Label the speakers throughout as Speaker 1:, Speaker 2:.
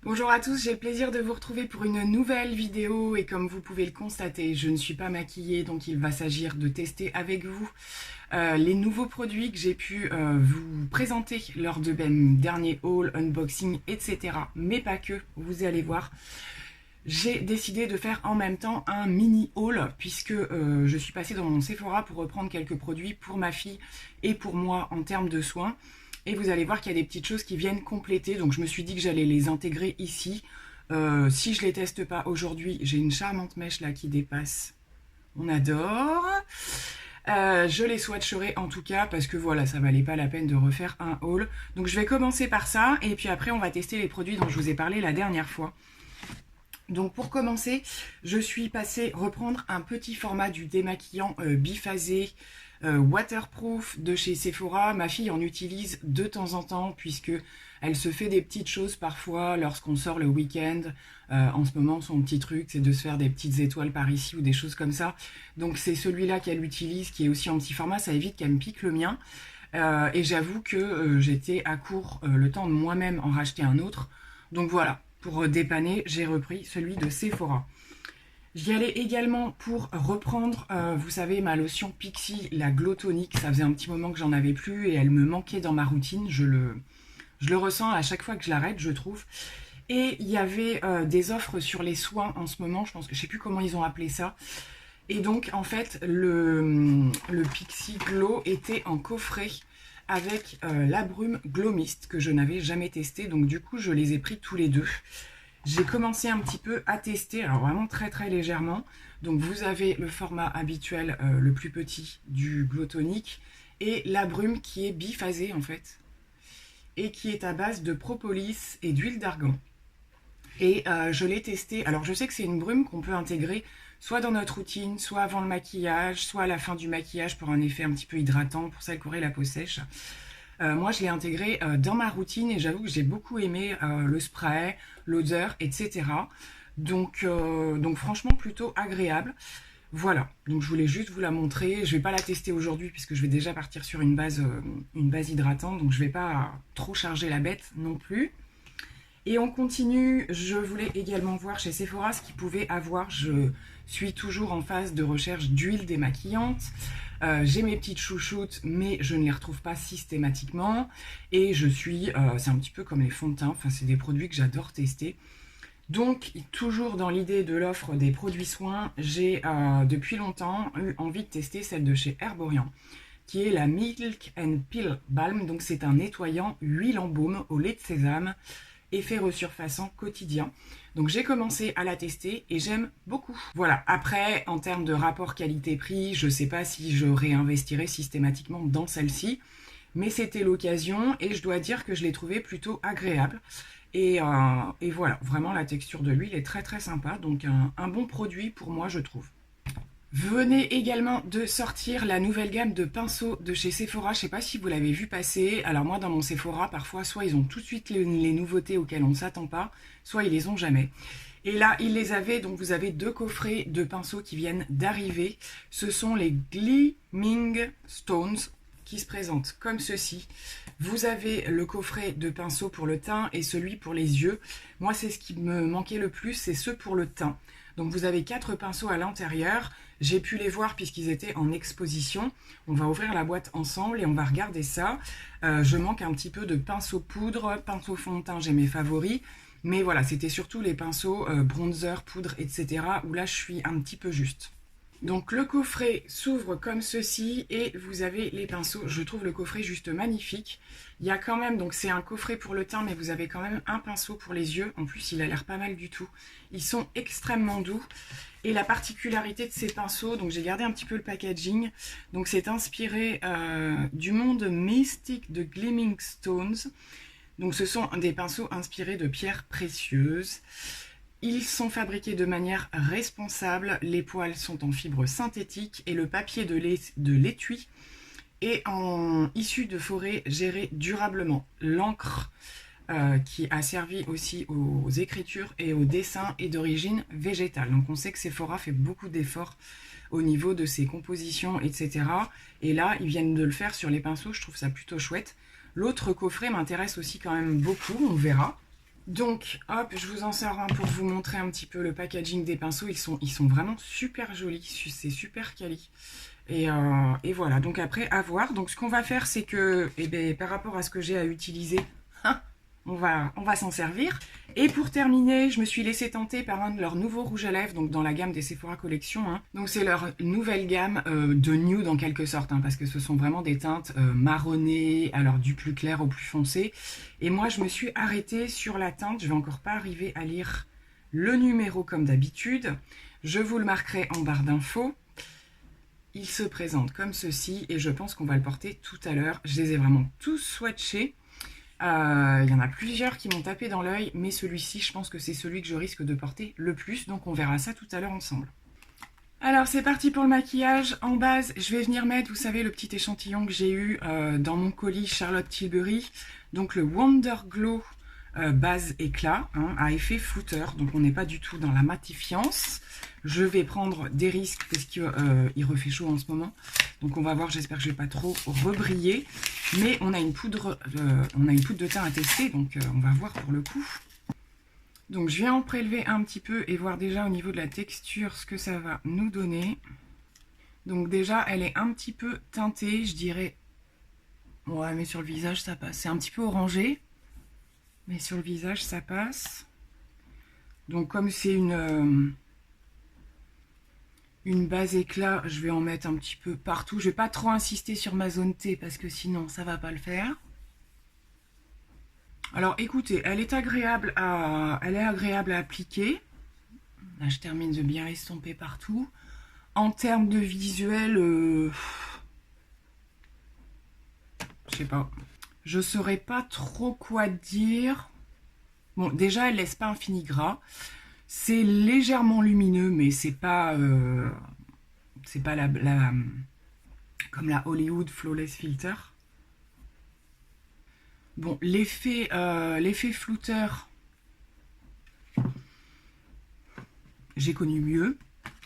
Speaker 1: Bonjour à tous, j'ai le plaisir de vous retrouver pour une nouvelle vidéo et comme vous pouvez le constater, je ne suis pas maquillée donc il va s'agir de tester avec vous les nouveaux produits que j'ai pu vous présenter lors de mes derniers hauls, unboxing, etc. Mais pas que, vous allez voir. J'ai décidé de faire en même temps un mini haul puisque je suis passée dans mon Sephora pour reprendre quelques produits pour ma fille et pour moi en termes de soins. Et vous allez voir qu'il y a des petites choses qui viennent compléter. Donc je me suis dit que j'allais les intégrer ici. Si je les teste pas aujourd'hui, j'ai une charmante mèche là qui dépasse. On adore. Je les swatcherai en tout cas parce que voilà, ça valait pas la peine de refaire un haul. Donc je vais commencer par ça et puis après on va tester les produits dont je vous ai parlé la dernière fois. Donc pour commencer, je suis passée reprendre un petit format du démaquillant biphasé waterproof de chez Sephora. Ma fille en utilise de temps en temps puisque elle se fait des petites choses parfois lorsqu'on sort le week-end. En ce moment, son petit truc, c'est de se faire des petites étoiles par ici ou des choses comme ça. Donc c'est celui-là qu'elle utilise qui est aussi en petit format. Ça évite qu'elle me pique le mien. Et j'avoue que j'étais à court le temps de moi-même en racheter un autre. Donc voilà, pour dépanner, j'ai repris celui de Sephora. J'y allais également pour reprendre, vous savez, ma lotion Pixi, la Glow Tonic. Ça faisait un petit moment que j'en avais plus et elle me manquait dans ma routine. Je le ressens à chaque fois que je l'arrête, je trouve. Et il y avait des offres sur les soins en ce moment. Je pense que je sais plus comment ils ont appelé ça. Et donc, en fait, le Pixi Glow était en coffret avec la brume Glow Mist que je n'avais jamais testé. Donc, du coup, je les ai pris tous les deux. J'ai commencé un petit peu à tester, alors vraiment très très légèrement. Donc vous avez le format habituel, le plus petit du Glow Tonic et la brume qui est biphasée en fait et qui est à base de propolis et d'huile d'argan. Et je l'ai testé, alors je sais que c'est une brume qu'on peut intégrer soit dans notre routine, soit avant le maquillage, soit à la fin du maquillage pour un effet un petit peu hydratant, pour celles qui auraient la peau sèche. Moi, je l'ai intégré dans ma routine et j'avoue que j'ai beaucoup aimé le spray, l'odeur, etc. Donc franchement, plutôt agréable. Voilà, donc je voulais juste vous la montrer. Je ne vais pas la tester aujourd'hui puisque je vais déjà partir sur une base hydratante. Donc je ne vais pas trop charger la bête non plus. Et on continue, je voulais également voir chez Sephora ce qu'ils pouvaient avoir. Je suis toujours en phase de recherche d'huile démaquillante. J'ai mes petites chouchoutes, mais je ne les retrouve pas systématiquement. Et je suis, c'est un petit peu comme les fonds de teint, enfin c'est des produits que j'adore tester. Donc, toujours dans l'idée de l'offre des produits soins, j'ai depuis longtemps eu envie de tester celle de chez Herborian, qui est la Milk and Peel Balm. Donc c'est un nettoyant huile en baume au lait de sésame, effet resurfaçant quotidien. Donc j'ai commencé à la tester et j'aime beaucoup. Voilà, après en termes de rapport qualité-prix, je ne sais pas si je réinvestirai systématiquement dans celle-ci, mais c'était l'occasion et je dois dire que je l'ai trouvée plutôt agréable. Et voilà, vraiment la texture de l'huile est très très sympa, donc un bon produit pour moi je trouve. Venez également de sortir la nouvelle gamme de pinceaux de chez Sephora. Je ne sais pas si vous l'avez vu passer. Alors moi dans mon Sephora, parfois soit ils ont tout de suite les nouveautés auxquelles on ne s'attend pas, soit ils les ont jamais. Et là ils les avaient, donc vous avez deux coffrets de pinceaux qui viennent d'arriver. Ce sont les Gleaming Stones qui se présentent comme ceci. Vous avez le coffret de pinceaux pour le teint et celui pour les yeux. Moi c'est ce qui me manquait le plus, c'est ceux pour le teint. Donc vous avez 4 pinceaux à l'intérieur. J'ai pu les voir puisqu'ils étaient en exposition. On va ouvrir la boîte ensemble et on va regarder ça. Je manque un petit peu de pinceau poudre, pinceau fond de teint, j'ai mes favoris. Mais voilà, c'était surtout les pinceaux bronzer, poudre, etc. où là je suis un petit peu juste. Donc le coffret s'ouvre comme ceci et vous avez les pinceaux. Je trouve le coffret juste magnifique. Il y a quand même, donc c'est un coffret pour le teint, mais vous avez quand même un pinceau pour les yeux. En plus, il a l'air pas mal du tout. Ils sont extrêmement doux. Et la particularité de ces pinceaux, donc j'ai gardé un petit peu le packaging. Donc c'est inspiré du monde mystique de Gleaming Stones. Donc ce sont des pinceaux inspirés de pierres précieuses. Ils sont fabriqués de manière responsable, les poils sont en fibre synthétique et le papier de l'étui est issu de forêts gérées durablement. L'encre qui a servi aussi aux écritures et aux dessins est d'origine végétale. Donc on sait que Sephora fait beaucoup d'efforts au niveau de ses compositions, etc. Et là, ils viennent de le faire sur les pinceaux, je trouve ça plutôt chouette. L'autre coffret m'intéresse aussi quand même beaucoup, on verra. Donc, hop, je vous en sors un pour vous montrer un petit peu le packaging des pinceaux. Ils sont vraiment super jolis, c'est super quali. Et voilà, donc après, à voir. Donc, ce qu'on va faire, c'est que, eh ben, par rapport à ce que j'ai à utiliser, on va s'en servir. Et pour terminer, je me suis laissée tenter par un de leurs nouveaux rouges à lèvres, donc dans la gamme des Sephora Collection. Donc c'est leur nouvelle gamme de nude en quelque sorte, parce que ce sont vraiment des teintes marronnées, alors du plus clair au plus foncé. Et moi, je me suis arrêtée sur la teinte. Je vais encore pas arriver à lire le numéro comme d'habitude. Je vous le marquerai en barre d'infos. Il se présente comme ceci et je pense qu'on va le porter tout à l'heure. Je les ai vraiment tous swatchés. Il y en a plusieurs qui m'ont tapé dans l'œil, mais celui-ci, je pense que c'est celui que je risque de porter le plus, donc on verra ça tout à l'heure ensemble. Alors c'est parti pour le maquillage. En base, je vais venir mettre, vous savez, le petit échantillon que j'ai eu dans mon colis Charlotte Tilbury, donc le Wonder Glow base éclat, à effet flouteur, donc on n'est pas du tout dans la matifiance. Je vais prendre des risques parce qu'il refait chaud en ce moment, donc on va voir, j'espère que je ne vais pas trop rebriller, mais on a une poudre de teint à tester, donc on va voir pour le coup. Donc je viens en prélever un petit peu et voir déjà au niveau de la texture ce que ça va nous donner. Donc déjà elle est un petit peu teintée, je dirais. Ouais, mais sur le visage ça passe, c'est un petit peu orangé, mais sur le visage ça passe. Donc comme c'est une base éclat, je vais en mettre un petit peu partout. Je vais pas trop insister sur ma zone T parce que sinon ça va pas le faire. Alors écoutez, elle est agréable à appliquer. Là je termine de bien estomper partout. En termes de visuel, je sais pas. Je saurais pas trop quoi dire. Bon, déjà elle laisse pas un fini gras. C'est légèrement lumineux, mais c'est pas comme la Hollywood Flawless Filter. Bon, l'effet flouteur, j'ai connu mieux.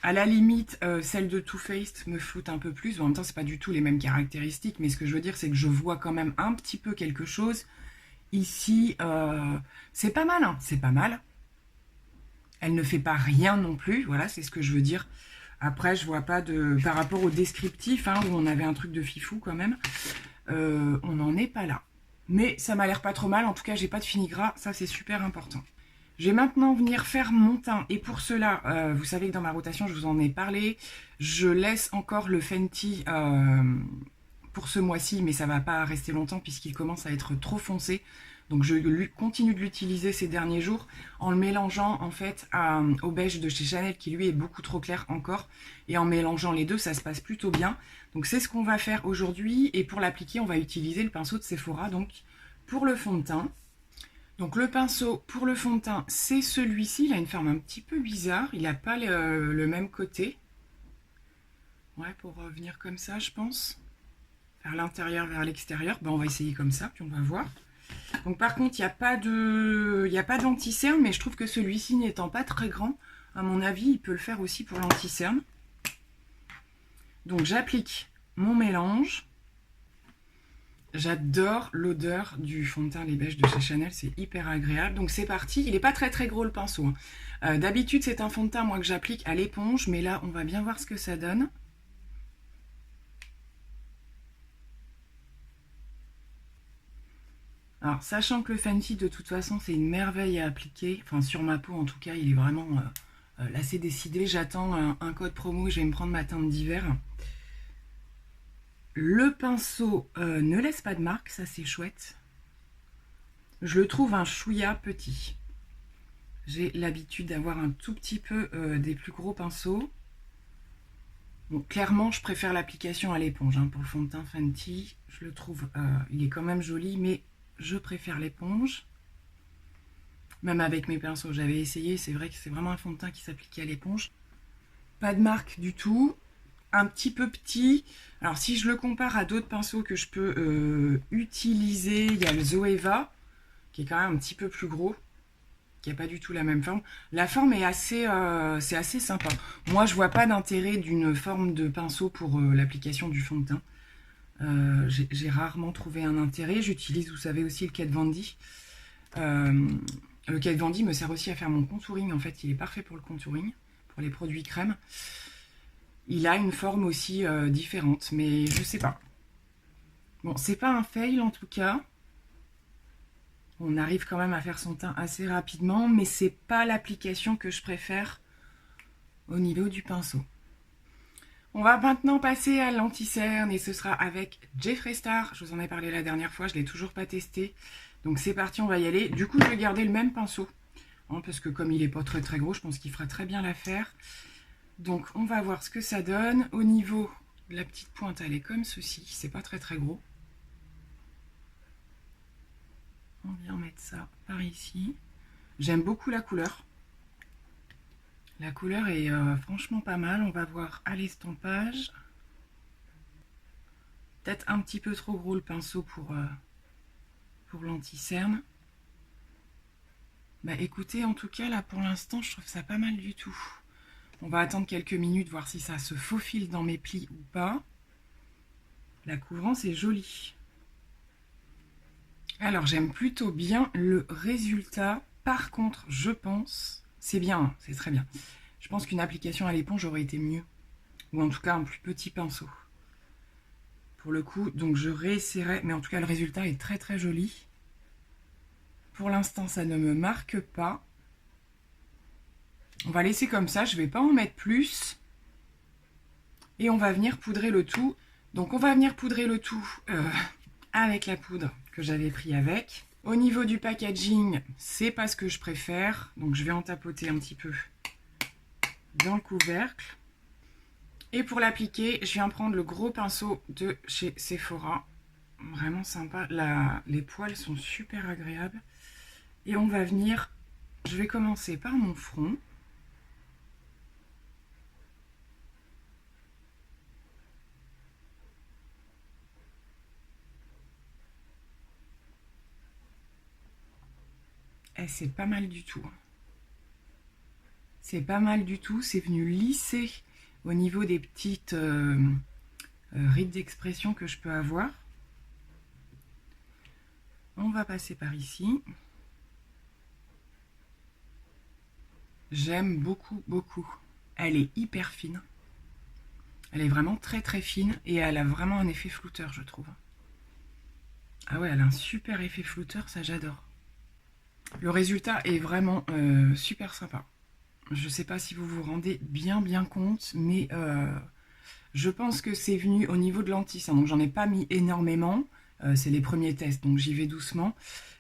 Speaker 1: À la limite, celle de Too Faced me floute un peu plus. En même temps, c'est pas du tout les mêmes caractéristiques, mais ce que je veux dire, c'est que je vois quand même un petit peu quelque chose. Ici, c'est pas mal, c'est pas mal. Elle ne fait pas rien non plus, voilà, c'est ce que je veux dire. Après, je vois pas de... Par rapport au descriptif, où on avait un truc de fifou quand même, on n'en est pas là. Mais ça m'a l'air pas trop mal, en tout cas j'ai pas de fini gras, ça c'est super important. Je vais maintenant venir faire mon teint et pour cela, vous savez que dans ma rotation je vous en ai parlé, je laisse encore le Fenty pour ce mois-ci, mais ça va pas rester longtemps puisqu'il commence à être trop foncé. Donc je continue de l'utiliser ces derniers jours en le mélangeant en fait au beige de chez Chanel qui lui est beaucoup trop clair encore. Et en mélangeant les deux, ça se passe plutôt bien. Donc c'est ce qu'on va faire aujourd'hui. Et pour l'appliquer, on va utiliser le pinceau de Sephora donc pour le fond de teint. Donc le pinceau pour le fond de teint, c'est celui-ci. Il a une forme un petit peu bizarre. Il n'a pas le même côté. Ouais, pour venir comme ça, je pense. Vers l'intérieur, vers l'extérieur. Ben, on va essayer comme ça, puis on va voir. Donc par contre, il n'y a pas d'anti-cerne, mais je trouve que celui-ci n'étant pas très grand, à mon avis, il peut le faire aussi pour l'anti-cerne. Donc j'applique mon mélange. J'adore l'odeur du fond de teint Les Beiges de chez Chanel, c'est hyper agréable. Donc c'est parti, il n'est pas très gros le pinceau. D'habitude, c'est un fond de teint moi que j'applique à l'éponge, mais là, on va bien voir ce que ça donne. Alors, sachant que le Fenty, de toute façon, c'est une merveille à appliquer. Enfin, sur ma peau, en tout cas, il est vraiment là, c'est décidé. J'attends un code promo et je vais me prendre ma teinte d'hiver. Le pinceau ne laisse pas de marque, ça c'est chouette. Je le trouve un chouïa petit. J'ai l'habitude d'avoir un tout petit peu des plus gros pinceaux. Donc, clairement, je préfère l'application à l'éponge. Pour le fond de teint Fenty, je le trouve, il est quand même joli, mais... je préfère l'éponge. Même avec mes pinceaux, j'avais essayé. C'est vrai que c'est vraiment un fond de teint qui s'applique à l'éponge. Pas de marque du tout. Un petit peu petit. Alors si je le compare à d'autres pinceaux que je peux utiliser, il y a le Zoeva, qui est quand même un petit peu plus gros, qui n'a pas du tout la même forme. La forme est c'est assez sympa. Moi, je vois pas d'intérêt d'une forme de pinceau pour l'application du fond de teint. J'ai rarement trouvé un intérêt. J'utilise, vous savez, aussi le Kat Von D. Le Kat Von D me sert aussi à faire mon contouring. En fait, il est parfait pour le contouring, pour les produits crème. Il a une forme aussi différente, mais je sais pas. Bon, c'est pas un fail en tout cas. On arrive quand même à faire son teint assez rapidement, mais c'est pas l'application que je préfère au niveau du pinceau. On va maintenant passer à l'anti-cerne et ce sera avec Jeffree Star. Je vous en ai parlé la dernière fois, je ne l'ai toujours pas testé. Donc c'est parti, on va y aller. Du coup, je vais garder le même pinceau, hein, parce que comme il n'est pas très gros, je pense qu'il fera très bien l'affaire. Donc on va voir ce que ça donne. Au niveau de la petite pointe, elle est comme ceci, c'est pas très gros. On vient mettre ça par ici. J'aime beaucoup la couleur. La couleur est franchement pas mal. On va voir à l'estampage. Peut-être un petit peu trop gros le pinceau pour l'anti-cerne. Bah écoutez, en tout cas là pour l'instant je trouve ça pas mal du tout. On va attendre quelques minutes, voir si ça se faufile dans mes plis ou pas. La couvrance est jolie. Alors j'aime plutôt bien le résultat. Par contre, je pense, c'est bien, hein, c'est très bien. Je pense qu'une application à l'éponge aurait été mieux. Ou en tout cas un plus petit pinceau. Pour le coup, donc je réessayerai. Mais en tout cas, le résultat est très joli. Pour l'instant, ça ne me marque pas. On va laisser comme ça, je ne vais pas en mettre plus. Et on va venir poudrer le tout. Donc on va venir poudrer le tout avec la poudre que j'avais pris avec. Au niveau du packaging, c'est pas ce que je préfère. Donc je vais en tapoter un petit peu dans le couvercle. Et pour l'appliquer, je viens prendre le gros pinceau de chez Sephora. Vraiment sympa. Les poils sont super agréables. Et on va venir, je vais commencer par mon front. Et c'est pas mal du tout. C'est pas mal du tout. C'est venu lisser au niveau des petites rides d'expression que je peux avoir. On va passer par ici. J'aime beaucoup. Elle est hyper fine. Elle est vraiment très fine et elle a vraiment un effet flouteur, je trouve. Ah ouais, elle a un super effet flouteur, ça j'adore. Le résultat est vraiment super sympa. Je ne sais pas si vous vous rendez bien compte, mais je pense que c'est venu au niveau de l'anti-cerne. Donc j'en ai pas mis énormément, c'est les premiers tests, donc j'y vais doucement.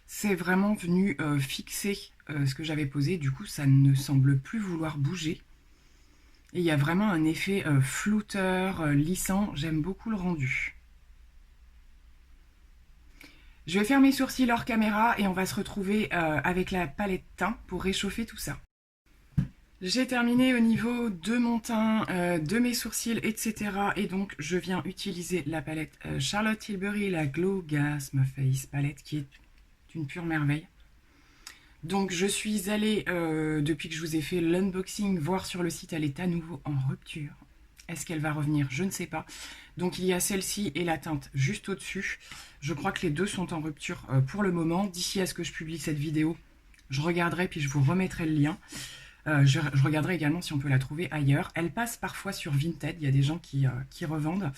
Speaker 1: C'est vraiment venu fixer ce que j'avais posé, du coup ça ne semble plus vouloir bouger. Et il y a vraiment un effet flouteur, lissant, j'aime beaucoup le rendu. Je vais faire mes sourcils hors caméra et on va se retrouver avec la palette teint pour réchauffer tout ça. J'ai terminé au niveau de mon teint, de mes sourcils, etc. Et donc je viens utiliser la palette Charlotte Tilbury, la Glow Gasm Face palette qui est une pure merveille. Donc je suis allée, depuis que je vous ai fait l'unboxing, voir sur le site, elle est à nouveau en rupture. Est-ce qu'elle va revenir? Je ne sais pas. Donc il y a celle-ci et la teinte juste au-dessus. Je crois que les deux sont en rupture pour le moment. D'ici à ce que je publie cette vidéo, je regarderai puis je vous remettrai le lien. Je regarderai également si on peut la trouver ailleurs. Elle passe parfois sur Vinted, il y a des gens qui revendent.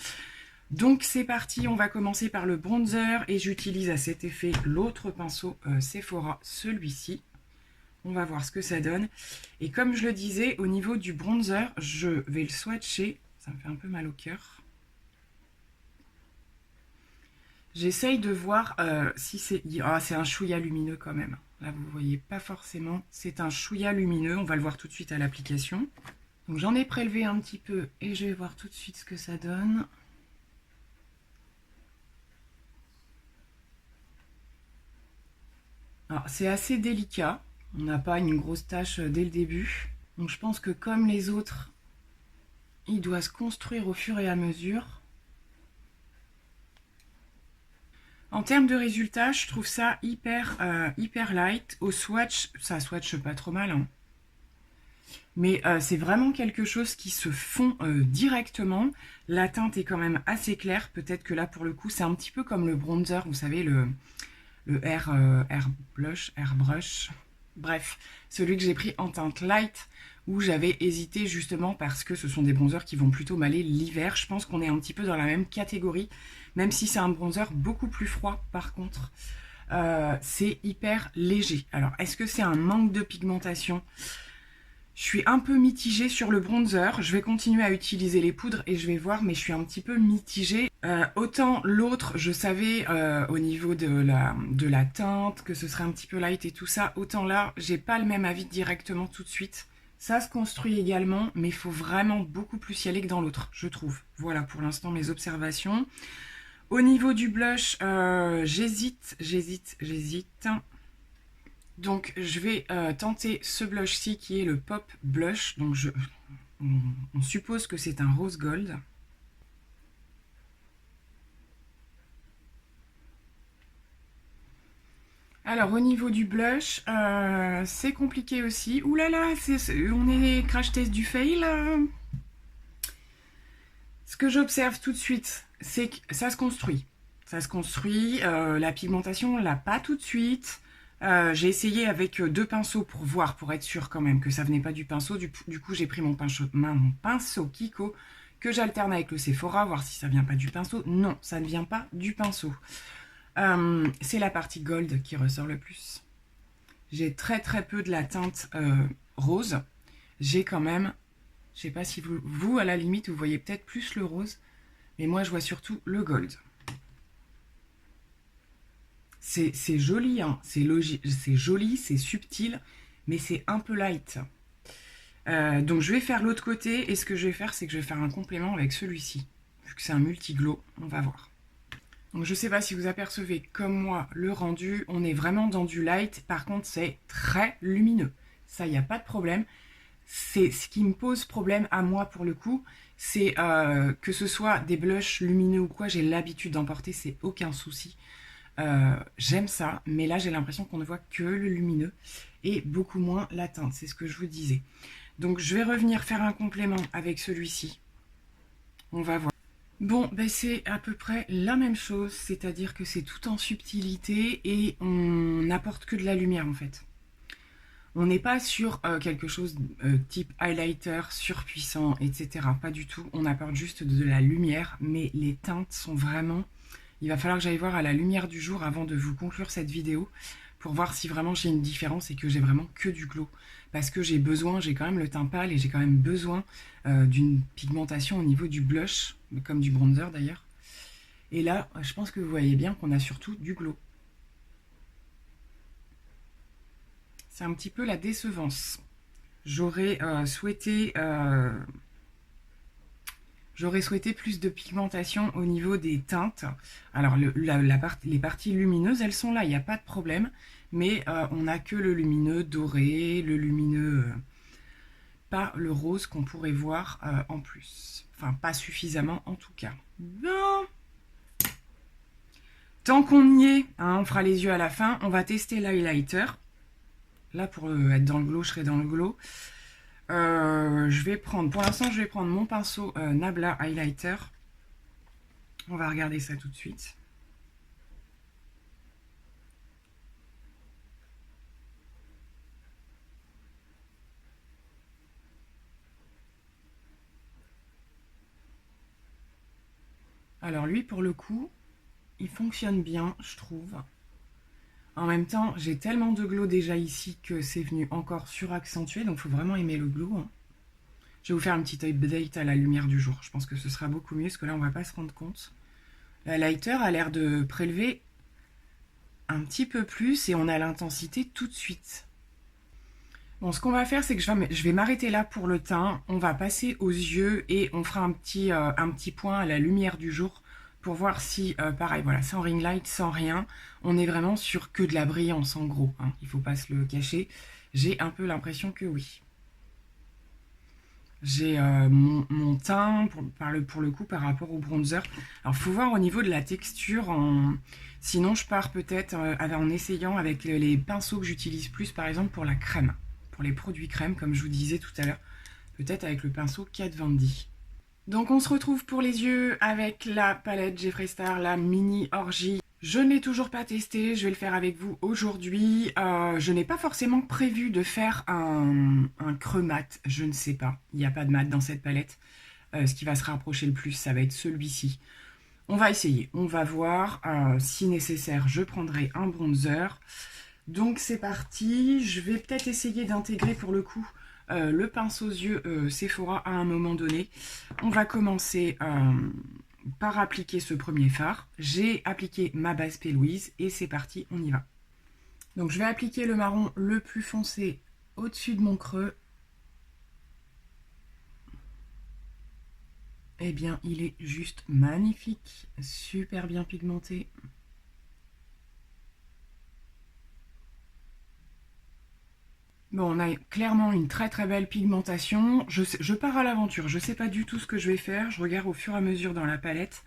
Speaker 1: Donc c'est parti, on va commencer par le bronzer et j'utilise à cet effet l'autre pinceau Sephora, celui-ci. On va voir ce que ça donne. Et comme je le disais, au niveau du bronzer, je vais le swatcher. Ça me fait un peu mal au cœur. J'essaye de voir si c'est... Ah, c'est un chouïa lumineux quand même. Là, vous ne voyez pas forcément. C'est un chouïa lumineux. On va le voir tout de suite à l'application. Donc, j'en ai prélevé un petit peu et je vais voir tout de suite ce que ça donne. Alors, c'est assez délicat. On n'a pas une grosse tache dès le début. Donc, je pense que comme les autres, il doit se construire au fur et à mesure. En termes de résultats, je trouve ça hyper light. Au swatch, ça swatche pas trop mal, hein. Mais c'est vraiment quelque chose qui se fond directement. La teinte est quand même assez claire. Peut-être que là, pour le coup, c'est un petit peu comme le bronzer, vous savez, le Airbrush. Bref, celui que j'ai pris en teinte light, où j'avais hésité justement parce que ce sont des bronzers qui vont plutôt m'aller l'hiver. Je pense qu'on est un petit peu dans la même catégorie, même si c'est un bronzer beaucoup plus froid par contre. C'est hyper léger. Alors, est-ce que c'est un manque de pigmentation ? Je suis un peu mitigée sur le bronzer. Je vais continuer à utiliser les poudres et je vais voir, mais je suis un petit peu mitigée. Autant l'autre, je savais au niveau de la teinte que ce serait un petit peu light et tout ça. Autant là, j'ai pas le même avis directement tout de suite. Ça se construit également, mais il faut vraiment beaucoup plus y aller que dans l'autre, je trouve. Voilà pour l'instant mes observations. Au niveau du blush, j'hésite. Donc je vais tenter ce blush-ci qui est le Pop Blush. Donc on suppose que c'est un rose gold. Alors au niveau du blush, c'est compliqué aussi. Ouh là là, on est crash test du fail. Ce que j'observe tout de suite, c'est que ça se construit. Ça se construit, la pigmentation, on l'a pas tout de suite. J'ai essayé avec 2 pinceaux pour voir, pour être sûr quand même que ça venait pas du pinceau. Du coup, j'ai pris mon pinceau Kiko que j'alterne avec le Sephora, voir si ça vient pas du pinceau. Non, ça ne vient pas du pinceau. C'est la partie gold qui ressort le plus. J'ai très peu de la teinte rose. J'ai quand même, je sais pas si vous à la limite, vous voyez peut-être plus le rose, mais moi je vois surtout le gold. C'est joli, hein. C'est joli, c'est subtil, mais c'est un peu light. Donc je vais faire l'autre côté, et ce que je vais faire, c'est que je vais faire un complément avec celui-ci. Vu que c'est un multi-glow, on va voir. Donc je ne sais pas si vous apercevez comme moi le rendu, on est vraiment dans du light, par contre c'est très lumineux. Ça, il n'y a pas de problème. C'est ce qui me pose problème à moi pour le coup, c'est que ce soit des blushs lumineux ou quoi, j'ai l'habitude d'en porter, c'est aucun souci. J'aime ça, mais là j'ai l'impression qu'on ne voit que le lumineux et beaucoup moins la teinte, c'est ce que je vous disais. Donc je vais revenir faire un complément avec celui-ci. On va voir. Bon, ben c'est à peu près la même chose, c'est-à-dire que c'est tout en subtilité et on n'apporte que de la lumière en fait. On n'est pas sur quelque chose type highlighter surpuissant, etc. Pas du tout, on apporte juste de la lumière, mais les teintes sont vraiment... Il va falloir que j'aille voir à la lumière du jour avant de vous conclure cette vidéo pour voir si vraiment j'ai une différence et que j'ai vraiment que du glow. Parce que j'ai quand même le teint pâle et j'ai quand même besoin d'une pigmentation au niveau du blush, comme du bronzer d'ailleurs. Et là, je pense que vous voyez bien qu'on a surtout du glow. C'est un petit peu la décevance. J'aurais souhaité plus de pigmentation au niveau des teintes. Alors, les parties lumineuses, elles sont là, il n'y a pas de problème. Mais on n'a que le lumineux doré, le lumineux, pas le rose qu'on pourrait voir en plus. Enfin, pas suffisamment en tout cas. Bon. Tant qu'on y est, hein, on fera les yeux à la fin. On va tester l'highlighter. Là, pour être dans le glow, je serai dans le glow. Pour l'instant, je vais prendre mon pinceau Nabla Highlighter. On va regarder ça tout de suite. Alors lui, pour le coup, il fonctionne bien, je trouve. En même temps, j'ai tellement de glow déjà ici que c'est venu encore suraccentuer, donc il faut vraiment aimer le glow, hein. Je vais vous faire un petit update à la lumière du jour. Je pense que ce sera beaucoup mieux, parce que là, on ne va pas se rendre compte. La lighter a l'air de prélever un petit peu plus et on a l'intensité tout de suite. Bon, ce qu'on va faire, c'est que je vais m'arrêter là pour le teint. On va passer aux yeux et on fera un petit point à la lumière du jour pour voir si, pareil, voilà, sans ring light, sans rien, on est vraiment sur que de la brillance en gros, hein. Il ne faut pas se le cacher. J'ai un peu l'impression que oui. J'ai mon teint, pour le coup, par rapport au bronzer. Alors, il faut voir au niveau de la texture. Sinon, je pars peut-être en essayant avec les pinceaux que j'utilise plus, par exemple, pour la crème. Pour les produits crème, comme je vous disais tout à l'heure. Peut-être avec le pinceau Kat Von D. Donc, on se retrouve pour les yeux avec la palette Jeffree Star, la Mini Orgie. Je ne l'ai toujours pas testé, je vais le faire avec vous aujourd'hui. Je n'ai pas forcément prévu de faire un creux mat, je ne sais pas. Il n'y a pas de mat dans cette palette. Ce qui va se rapprocher le plus, ça va être celui-ci. On va essayer, on va voir. Si nécessaire, je prendrai un bronzer. Donc c'est parti. Je vais peut-être essayer d'intégrer pour le coup le pinceau aux yeux Sephora à un moment donné. On va commencer par appliquer ce premier fard. J'ai appliqué ma base P. Louise et c'est parti, on y va. Donc je vais appliquer le marron le plus foncé au-dessus de mon creux. Eh bien, il est juste magnifique, super bien pigmenté. Bon, on a clairement une très très belle pigmentation. Je pars à l'aventure, je ne sais pas du tout ce que je vais faire. Je regarde au fur et à mesure dans la palette.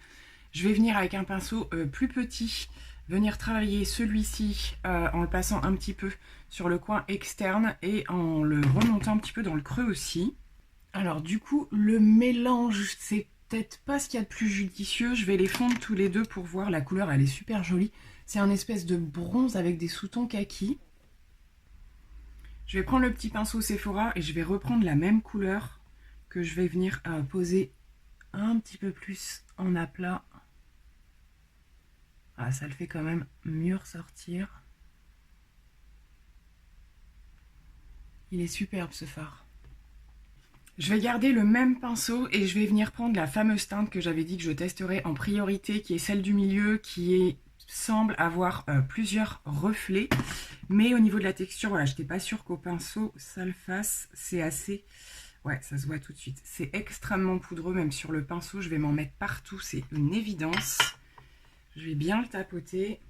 Speaker 1: Je vais venir avec un pinceau plus petit, venir travailler celui-ci en le passant un petit peu sur le coin externe et en le remontant un petit peu dans le creux aussi. Alors du coup, le mélange, c'est peut-être pas ce qu'il y a de plus judicieux. Je vais les fondre tous les deux pour voir. La couleur, elle est super jolie. C'est un espèce de bronze avec des sous-tons kaki. Je vais prendre le petit pinceau Sephora et je vais reprendre la même couleur que je vais venir poser un petit peu plus en aplat. Ah, ça le fait quand même mieux ressortir. Il est superbe ce fard. Je vais garder le même pinceau et je vais venir prendre la fameuse teinte que j'avais dit que je testerais en priorité, qui est celle du milieu, semble avoir plusieurs reflets. Mais au niveau de la texture, voilà, je n'étais pas sûre qu'au pinceau, ça le fasse. C'est assez... Ouais, ça se voit tout de suite. C'est extrêmement poudreux, même sur le pinceau. Je vais m'en mettre partout, c'est une évidence. Je vais bien le tapoter.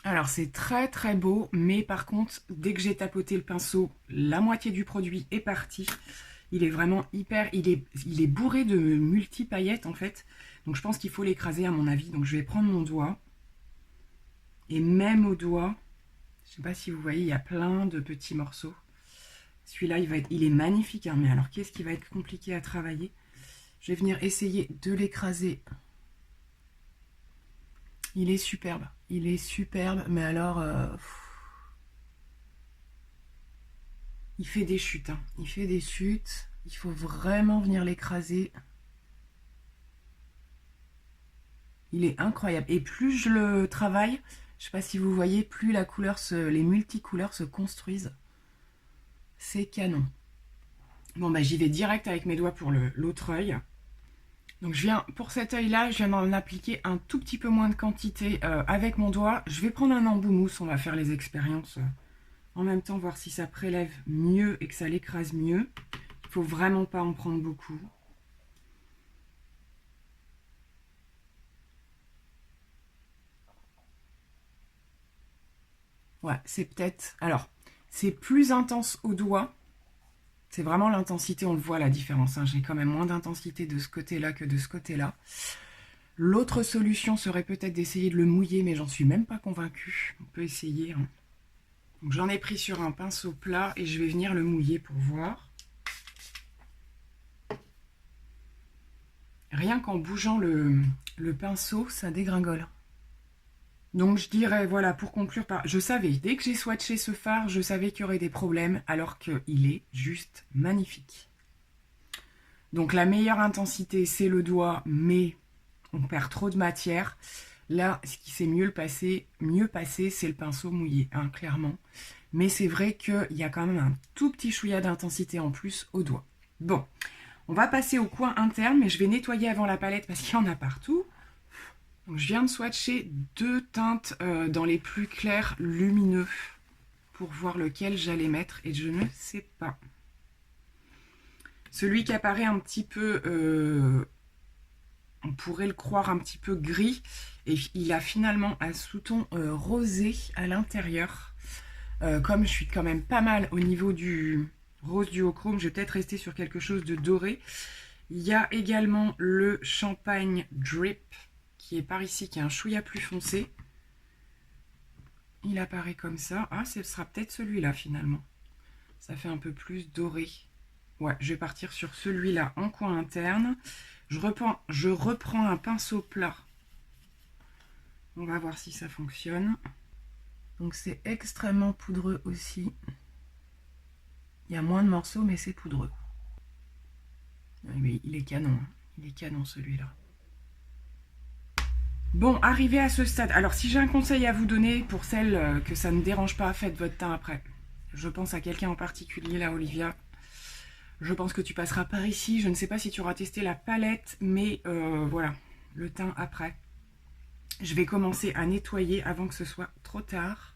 Speaker 1: Alors c'est très très beau, mais par contre, dès que j'ai tapoté le pinceau, la moitié du produit est parti. Il est vraiment hyper, il est bourré de multi-paillettes en fait. Donc je pense qu'il faut l'écraser à mon avis. Donc je vais prendre mon doigt. Et même au doigt, je ne sais pas si vous voyez, il y a plein de petits morceaux. Celui-là, il est magnifique, hein, mais alors qu'est-ce qui va être compliqué à travailler? Je vais venir essayer de l'écraser. Il est superbe, mais alors... il fait des chutes, hein. Il fait des chutes. Il faut vraiment venir l'écraser. Il est incroyable. Et plus je le travaille, je ne sais pas si vous voyez, plus la couleur les multicouleurs se construisent. C'est canon. Bon, bah j'y vais direct avec mes doigts pour l'autre œil. Donc pour cet œil-là, je viens d'en appliquer un tout petit peu moins de quantité avec mon doigt. Je vais prendre un embout mousse, on va faire les expériences en même temps, voir si ça prélève mieux et que ça l'écrase mieux. Il ne faut vraiment pas en prendre beaucoup. Ouais, c'est peut-être... Alors, c'est plus intense au doigt. C'est vraiment l'intensité, on le voit la différence. Hein. J'ai quand même moins d'intensité de ce côté-là que de ce côté-là. L'autre solution serait peut-être d'essayer de le mouiller, mais j'en suis même pas convaincue. On peut essayer. Hein. Donc j'en ai pris sur un pinceau plat et je vais venir le mouiller pour voir. Rien qu'en bougeant le pinceau, ça dégringole. Donc je dirais, voilà, pour conclure, je savais, dès que j'ai swatché ce fard, je savais qu'il y aurait des problèmes, alors qu'il est juste magnifique. Donc la meilleure intensité, c'est le doigt, mais on perd trop de matière. Là, ce qui s'est mieux passé, c'est le pinceau mouillé, hein, clairement. Mais c'est vrai qu'il y a quand même un tout petit chouïa d'intensité en plus au doigt. Bon, on va passer au coin interne, mais je vais nettoyer avant la palette parce qu'il y en a partout. Donc, je viens de swatcher deux teintes dans les plus clairs lumineux pour voir lequel j'allais mettre et je ne sais pas. Celui qui apparaît un petit peu on pourrait le croire un petit peu gris. Et il a finalement un sous-ton rosé à l'intérieur. Comme je suis quand même pas mal au niveau du rose duochrome, je vais peut-être rester sur quelque chose de doré. Il y a également le champagne drip qui est par ici, qui est un chouïa plus foncé. Il apparaît comme ça. Ah, ce sera peut-être celui-là finalement. Ça fait un peu plus doré. Ouais, je vais partir sur celui-là en coin interne. Je reprends un pinceau plat. On va voir si ça fonctionne. Donc c'est extrêmement poudreux aussi. Il y a moins de morceaux, mais c'est poudreux. Mais il est canon. Il est canon celui-là. Bon, arrivé à ce stade. Alors si j'ai un conseil à vous donner pour celles que ça ne dérange pas, faites votre teint après. Je pense à quelqu'un en particulier là, Olivia. Je pense que tu passeras par ici. Je ne sais pas si tu auras testé la palette, mais voilà, le teint après. Je vais commencer à nettoyer avant que ce soit trop tard.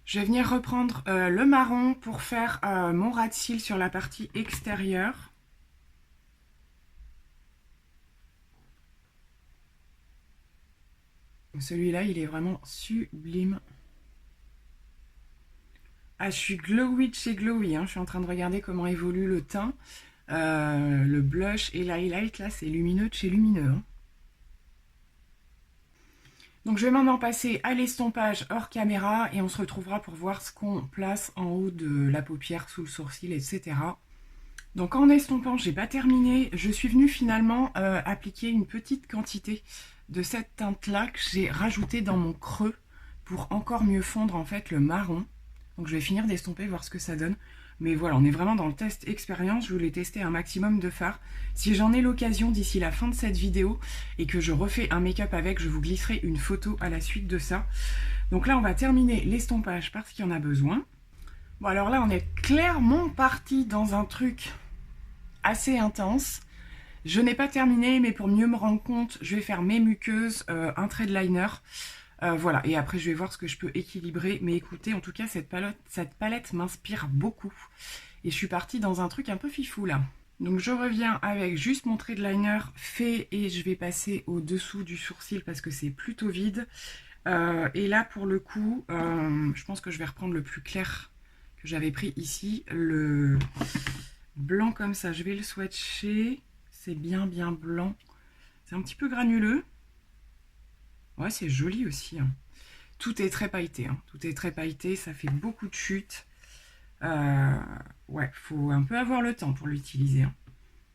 Speaker 1: Je vais venir reprendre le marron pour faire mon ras de cils sur la partie extérieure. Celui-là, il est vraiment sublime. Ah, je suis glowy de chez Glowy, hein. Je suis en train de regarder comment évolue le teint. Le blush et l'highlight, là, c'est lumineux de chez Lumineux. Hein. Donc, je vais maintenant passer à l'estompage hors caméra et on se retrouvera pour voir ce qu'on place en haut de la paupière, sous le sourcil, etc. Donc, en estompant, j'ai pas terminé. Je suis venue finalement appliquer une petite quantité de cette teinte-là que j'ai rajoutée dans mon creux pour encore mieux fondre en fait le marron. Donc je vais finir d'estomper, voir ce que ça donne. Mais voilà, on est vraiment dans le test expérience. Je voulais tester un maximum de fards. Si j'en ai l'occasion d'ici la fin de cette vidéo et que je refais un make-up avec, je vous glisserai une photo à la suite de ça. Donc là, on va terminer l'estompage parce qu'il y en a besoin. Bon, alors là, on est clairement parti dans un truc assez intense. Je n'ai pas terminé, mais pour mieux me rendre compte, je vais faire mes muqueuses, un trait de liner. Voilà, et après je vais voir ce que je peux équilibrer. Mais écoutez, en tout cas, cette palette m'inspire beaucoup. Et je suis partie dans un truc un peu fifou là. Donc je reviens avec juste mon trait de liner fait et je vais passer au dessous du sourcil parce que c'est plutôt vide. Et là, pour le coup, je pense que je vais reprendre le plus clair que j'avais pris ici. Le blanc comme ça, je vais le swatcher. C'est bien blanc. C'est un petit peu granuleux. Ouais, c'est joli aussi. Hein. Tout est très pailleté. Hein. Tout est très pailleté. Ça fait beaucoup de chutes. Ouais, faut un peu avoir le temps pour l'utiliser. Hein.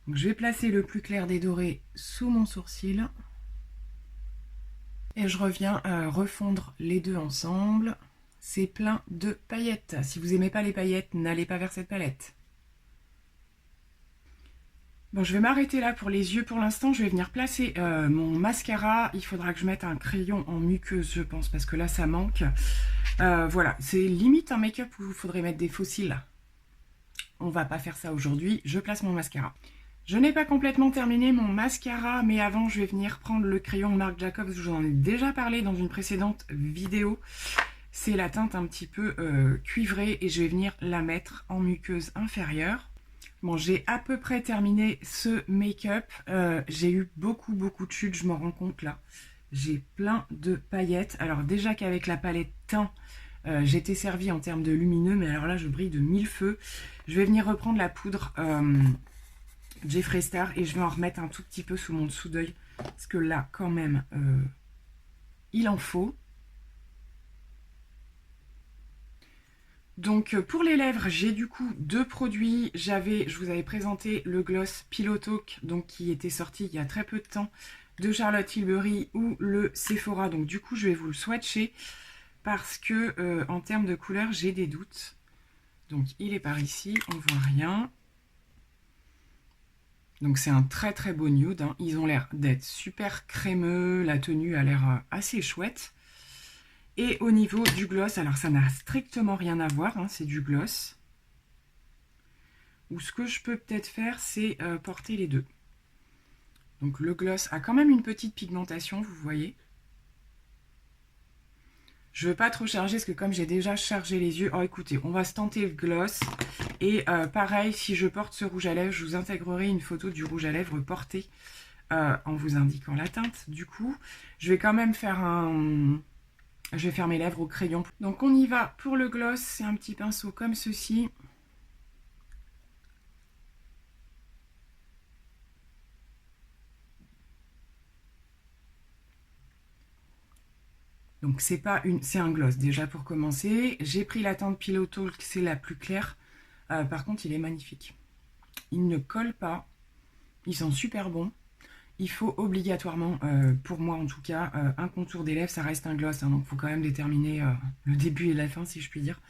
Speaker 1: Donc, je vais placer le plus clair des dorés sous mon sourcil. Et je reviens refondre les deux ensemble. C'est plein de paillettes. Si vous n'aimez pas les paillettes, n'allez pas vers cette palette. Bon, je vais m'arrêter là pour les yeux pour l'instant. Je vais venir placer mon mascara. Il faudra que je mette un crayon en muqueuse, je pense, parce que là, ça manque. Voilà, c'est limite un make-up où il faudrait mettre des faux cils. On va pas faire ça aujourd'hui. Je place mon mascara. Je n'ai pas complètement terminé mon mascara, mais avant, je vais venir prendre le crayon Marc Jacobs. Je vous en ai déjà parlé dans une précédente vidéo. C'est la teinte un petit peu cuivrée et je vais venir la mettre en muqueuse inférieure. Bon, j'ai à peu près terminé ce make-up. J'ai eu beaucoup de chutes, je m'en rends compte là. J'ai plein de paillettes. Alors déjà qu'avec la palette teint, j'étais servie en termes de lumineux, mais alors là, je brille de mille feux. Je vais venir reprendre la poudre Jeffree Star et je vais en remettre un tout petit peu sous mon dessous d'œil. Parce que là, quand même, il en faut. Donc pour les lèvres, j'ai du coup deux produits. Je vous avais présenté le gloss Pillow Talk, donc qui était sorti il y a très peu de temps, de Charlotte Tilbury, ou le Sephora. Donc du coup, je vais vous le swatcher parce que en termes de couleur, j'ai des doutes. Donc il est par ici, on voit rien. Donc c'est un très beau nude. Hein. Ils ont l'air d'être super crémeux. La tenue a l'air assez chouette. Et au niveau du gloss, alors ça n'a strictement rien à voir, hein, c'est du gloss. Ou ce que je peux peut-être faire, c'est porter les deux. Donc le gloss a quand même une petite pigmentation, vous voyez. Je ne veux pas trop charger parce que comme j'ai déjà chargé les yeux... Oh écoutez, on va se tenter le gloss. Et pareil, si je porte ce rouge à lèvres, je vous intégrerai une photo du rouge à lèvres porté en vous indiquant la teinte. Du coup, je vais quand même faire je vais faire mes lèvres au crayon. Donc on y va pour le gloss, c'est un petit pinceau comme ceci. Donc c'est un gloss déjà pour commencer. J'ai pris la teinte Pillow Talk, c'est la plus claire. Par contre, il est magnifique. Il ne colle pas. Il sent super bon. Il faut obligatoirement, pour moi en tout cas, un contour des lèvres, ça reste un gloss. Hein, donc il faut quand même déterminer le début et la fin, si je puis dire.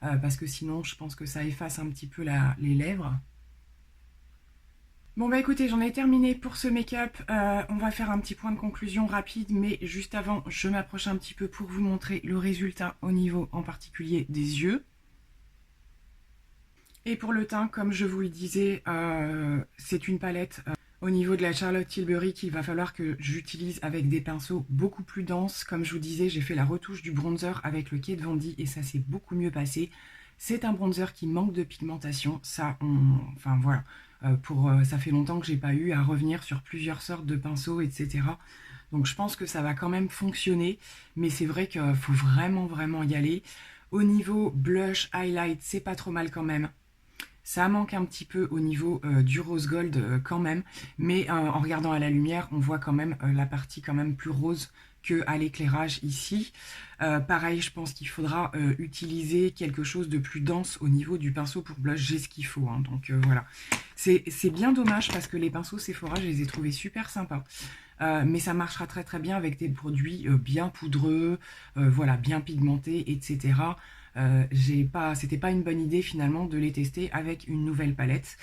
Speaker 1: Parce que sinon, je pense que ça efface un petit peu les lèvres. Bon bah écoutez, j'en ai terminé pour ce make-up. On va faire un petit point de conclusion rapide, mais juste avant, je m'approche un petit peu pour vous montrer le résultat au niveau en particulier des yeux. Et pour le teint, comme je vous le disais, c'est une palette au niveau de la Charlotte Tilbury qu'il va falloir que j'utilise avec des pinceaux beaucoup plus denses. Comme je vous disais, j'ai fait la retouche du bronzer avec le Kat Von D et ça s'est beaucoup mieux passé. C'est un bronzer qui manque de pigmentation. Ça, enfin voilà, ça fait longtemps que j'ai pas eu à revenir sur plusieurs sortes de pinceaux, etc. Donc je pense que ça va quand même fonctionner, mais c'est vrai qu'il faut vraiment y aller. Au niveau blush, highlight, c'est pas trop mal quand même. Ça manque un petit peu au niveau du rose gold quand même, mais en regardant à la lumière, on voit quand même la partie quand même plus rose qu'à l'éclairage ici. Pareil, je pense qu'il faudra utiliser quelque chose de plus dense au niveau du pinceau pour blush. J'ai ce qu'il faut, hein, donc voilà. C'est bien dommage parce que les pinceaux Sephora, je les ai trouvés super sympas. Mais ça marchera très bien avec des produits bien poudreux, voilà, bien pigmentés, etc. C'était pas une bonne idée finalement de les tester avec une nouvelle palette.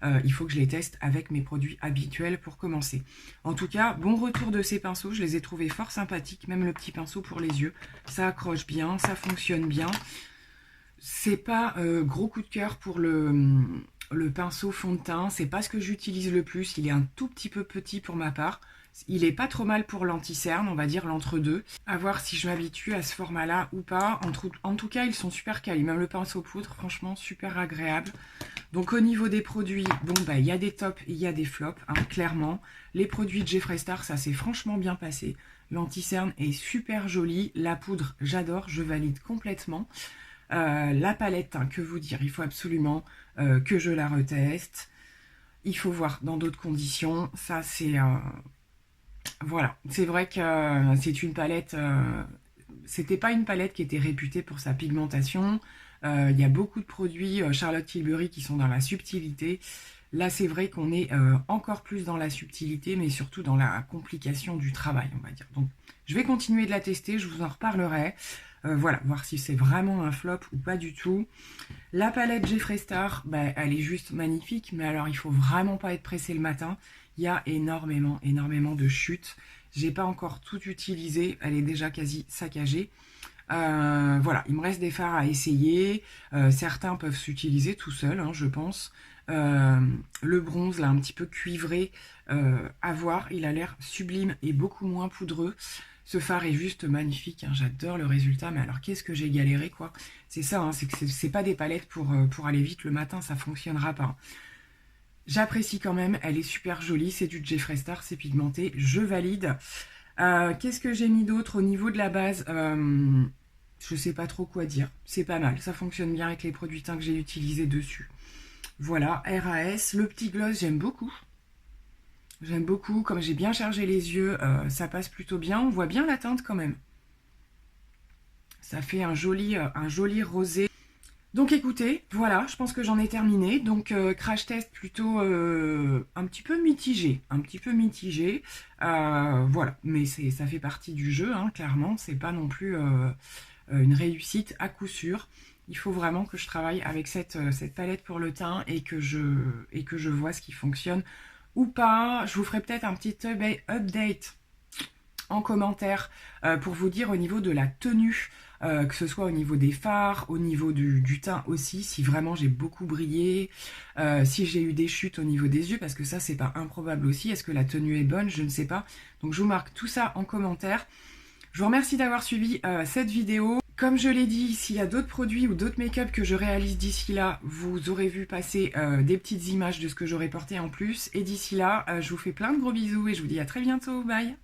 Speaker 1: Il faut que je les teste avec mes produits habituels pour commencer. En tout cas, bon retour de ces pinceaux, je les ai trouvés fort sympathiques, même le petit pinceau pour les yeux. Ça accroche bien, ça fonctionne bien. C'est pas gros coup de cœur pour le pinceau fond de teint, c'est pas ce que j'utilise le plus, il est un tout petit peu petit pour ma part. Il est pas trop mal pour l'anti-cerne, on va dire l'entre-deux. À voir si je m'habitue à ce format-là ou pas. En tout cas, ils sont super quali. Même le pinceau poudre, franchement, super agréable. Donc au niveau des produits, bon bah il y a des tops et il y a des flops, hein, clairement. Les produits de Jeffree Star, ça s'est franchement bien passé. L'anti-cerne est super joli. La poudre, j'adore, je valide complètement. La palette, hein, que vous dire, il faut absolument que je la reteste. Il faut voir dans d'autres conditions. Ça, c'est... voilà, c'est vrai que c'est une palette... c'était pas une palette qui était réputée pour sa pigmentation. Il y a beaucoup de produits Charlotte Tilbury qui sont dans la subtilité. Là, c'est vrai qu'on est encore plus dans la subtilité, mais surtout dans la complication du travail, on va dire. Donc, je vais continuer de la tester, je vous en reparlerai. Voilà, voir si c'est vraiment un flop ou pas du tout. La palette Jeffree Star, bah, elle est juste magnifique, mais alors il faut vraiment pas être pressé le matin. Il y a énormément de chutes. J'ai pas encore tout utilisé, elle est déjà quasi saccagée. Voilà, il me reste des fards à essayer. Certains peuvent s'utiliser tout seuls, hein, je pense. Le bronze, là, un petit peu cuivré, à voir. Il a l'air sublime et beaucoup moins poudreux. Ce fard est juste magnifique, hein, j'adore le résultat, mais alors qu'est-ce que j'ai galéré, quoi. C'est ça, hein, c'est que c'est pas des palettes pour aller vite le matin, ça fonctionnera pas. J'apprécie quand même, elle est super jolie, c'est du Jeffree Star, c'est pigmenté, je valide. Qu'est-ce que j'ai mis d'autre au niveau de la base? Je sais pas trop quoi dire, c'est pas mal, ça fonctionne bien avec les produits teints que j'ai utilisés dessus. Voilà, RAS, le petit gloss, j'aime beaucoup. J'aime beaucoup, comme j'ai bien chargé les yeux, ça passe plutôt bien. On voit bien la teinte quand même. Ça fait un joli rosé. Donc écoutez, voilà, je pense que j'en ai terminé. Donc crash test plutôt un petit peu mitigé. Voilà, mais ça fait partie du jeu, hein, clairement. C'est pas non plus une réussite à coup sûr. Il faut vraiment que je travaille avec cette palette pour le teint et que je vois ce qui fonctionne ou pas. Je vous ferai peut-être un petit update en commentaire pour vous dire au niveau de la tenue, que ce soit au niveau des fards, au niveau du teint aussi, si vraiment j'ai beaucoup brillé, si j'ai eu des chutes au niveau des yeux, parce que ça c'est pas improbable aussi. Est-ce que la tenue est bonne? Je ne sais pas. Donc je vous marque tout ça en commentaire. Je vous remercie d'avoir suivi cette vidéo. Comme je l'ai dit, s'il y a d'autres produits ou d'autres make-up que je réalise d'ici là, vous aurez vu passer des petites images de ce que j'aurai porté en plus. Et d'ici là, je vous fais plein de gros bisous et je vous dis à très bientôt. Bye!